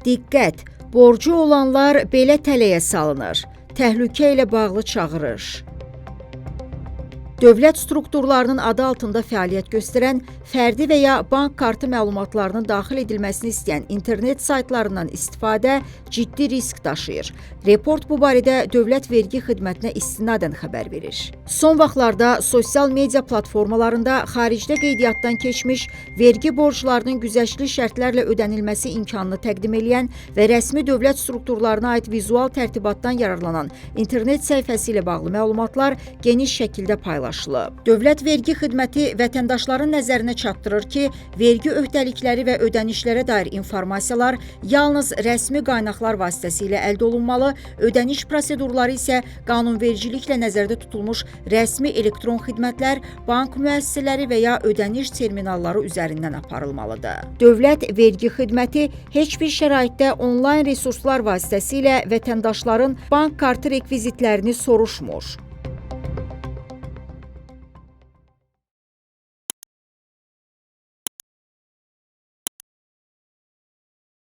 Diqqət! Borcu olanlar belə tələyə salınır. Təhlükə ilə bağlı çağırış. Dövlət strukturlarının adı altında fəaliyyət göstərən, fərdi və ya bank kartı məlumatlarının daxil edilməsini istəyən internet saytlarından istifadə ciddi risk daşıyır. Report bu barədə Dövlət Vergi Xidmətinə istinadən xəbər verir. Son vaxtlarda sosial media platformalarında xaricdə qeydiyyatdan keçmiş vergi borclarının güzəştli şərtlərlə ödənilməsi imkanını təqdim edən və rəsmi dövlət strukturlarına aid vizual tərtibatdan yararlanan internet səhifəsi ilə bağlı məlumatlar geniş şəkildə paylaşılır. Dövlət Vergi Xidməti vətəndaşların nəzərinə çatdırır ki, vergi öhdəlikləri və ödənişlərə dair informasiyalar yalnız rəsmi qaynaqlar vasitəsilə əldə olunmalı, ödəniş prosedurları isə qanunvericiliklə nəzərdə tutulmuş rəsmi elektron xidmətlər, bank müəssisələri və ya ödəniş terminalları üzərindən aparılmalıdır. Dövlət Vergi Xidməti heç bir şəraitdə onlayn resurslar vasitəsilə vətəndaşların bank kartı rekvizitlərini soruşmur.